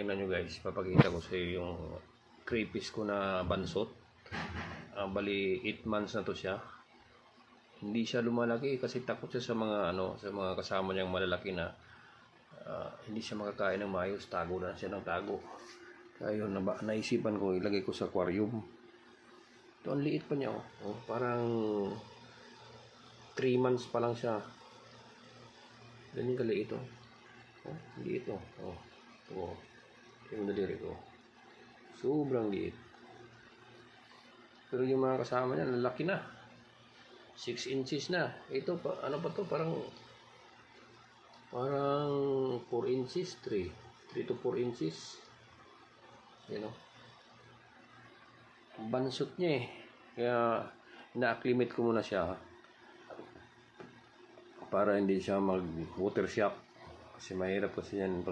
tingnan nyo guys, papakita ko sa iyo yung crayfish ko na bansot. Bali 8 months na to siya. Hindi siya lumalaki kasi takot siya sa mga sa mga kasama niyang malalaki na hindi siya makakain ng maayos. Tago na siya ng tago. Kaya yun, naisipan ko ilagay ko sa aquarium. Ito, ang liit pa niya parang 3 months pa lang siya. Ganyan kaliit liit yung nadiri ko. Sobrang liit. Pero yung mga kasama niya, lalaki na. 6 inches na. Ito, ano pa to? Parang 4 inches, 3 to 4 inches. Yan ang bansot niya Kaya, na-acclimate ko muna siya. Para hindi siya mag-water shock. Kasi mahirap kasi yan.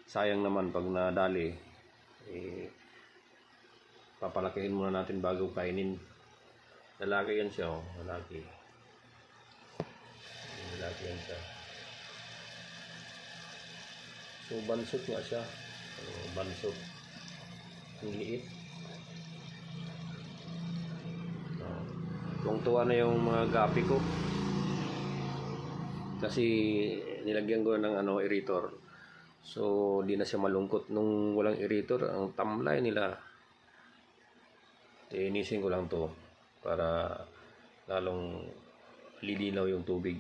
Sayang naman pag nadali. Papalakihin muna natin bago kainin. Lalaki yan siya lalaki yan siya. So bansot nga siya. Bansot ang liit. Tuwang-tuwa na yung mga gapi ko kasi nilagyan ko ng aerator. So di na siya malungkot nung walang aerator. Ang tamlay nila. Inisin ko lang to para lalong lilinaw yung tubig.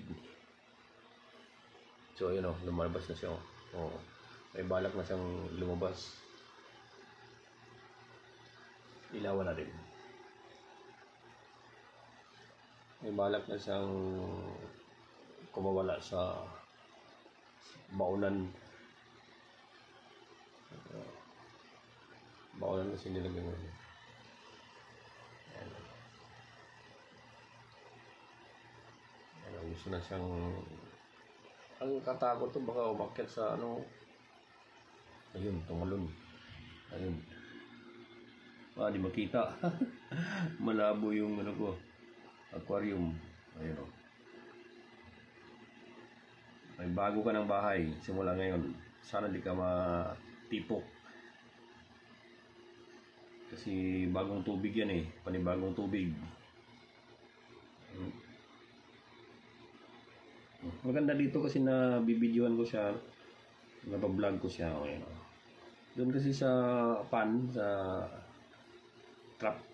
So yun lumalabas na siya. May balak na siyang lumabas. Ilawan na rin. May balak na siyang kumawala sa baunan. Baunan na siya nilagyan mo. Gusto na siyang ang katakot to baka umakyat sa ayun, tumalon. Ayun. Di makita. Malabo yung ko aquarium. Ayun May bago ka ng bahay simula ngayon. Sana di ka matipok. Kasi bagong tubig yan panibagong tubig. Maganda dito kasi na bibidyoan ko siya, nabablog ko siya. Doon kasi sa sa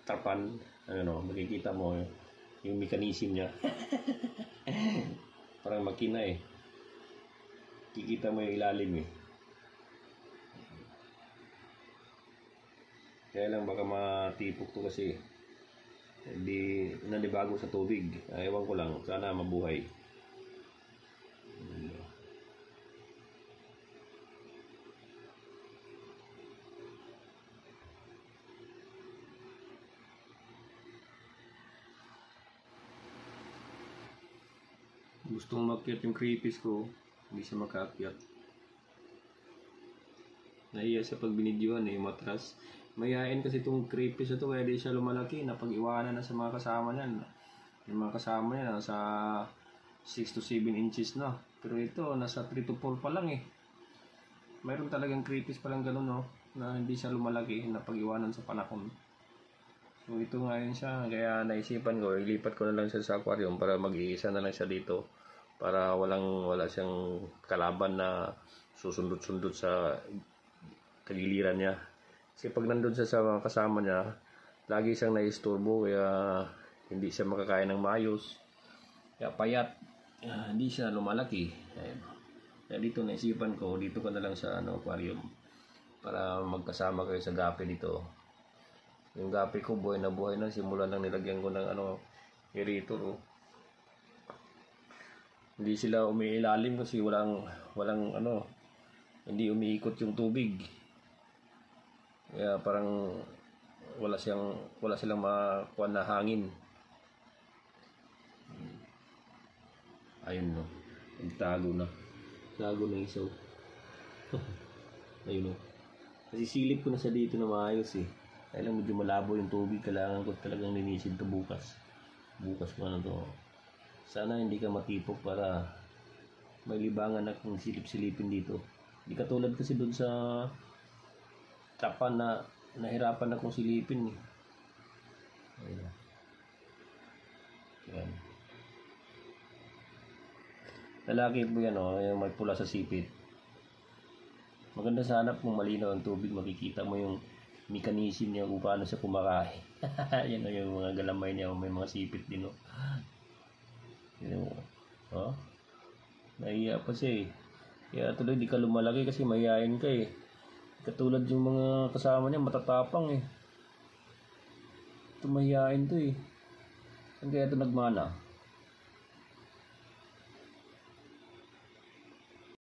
trapan, makikita mo yung mechanism niya. Parang makina kikita mo yung ilalim Kaya lang baka matipok to kasi hindi nanibago sa tubig. Ewan ko lang, sana mabuhay. Gustong makyat yung crayfish ko, hindi siya makaakyat. Nahiya siya pag binidyoan matras. Mayayain kasi itong crayfish ito kaya di siya lumalaki. Napag-iwanan na sa mga kasama niyan. Yung mga kasama niya nasa 6 to 7 inches na. Pero ito nasa 3 to 4 pa lang Mayroon talagang crayfish pa lang ganun na hindi siya lumalaki. Napag-iwanan sa panahon. So ito ngayon siya. Kaya naisipan ko, ilipat ko na lang siya sa aquarium para mag-iisa na lang siya dito. Para wala siyang kalaban na susundot-sundot sa tagiliran niya. Kasi pag nandun siya sa mga kasama niya, lagi siyang naisturbo kaya hindi siya makakain ng maayos. Kaya payat, hindi siya lumalaki. Kaya dito naisipan ko, dito ka na lang sa aquarium para magkasama kayo sa gapi dito. Yung gapi ko buhay na simula nang nilagyan ko ng aerator. Hindi sila umiilalim kasi walang hindi umiikot yung tubig. Kaya parang wala silang makuha na hangin. Ayun nagtago na. Tago na isaw. Ayun Kasi silip ko na sa dito na maayos Kaya lang medyo malabo yung tubig. Kailangan ko talagang linisin to bukas. Bukas ko to. Sana hindi ka matipok para may libangan na kung silip-silipin dito. Hindi katulad kasi doon sa tapan na nahirapan akong silipin eh. Ayan. Ayan. Lalaki po yan yung may pula sa sipit. Maganda sana kung malinaw ang tubig, makikita mo yung mechanism niya kung paano siya kumakain. Yan yung mga galamay niya, may mga sipit din Yan nahiya pa siya eh. Kaya tuloy di ka lumalaki kasi mahihain ka eh. Katulad yung mga kasama niya matatapang eh. Ito mahihain to eh. Saan kaya ito nagmana?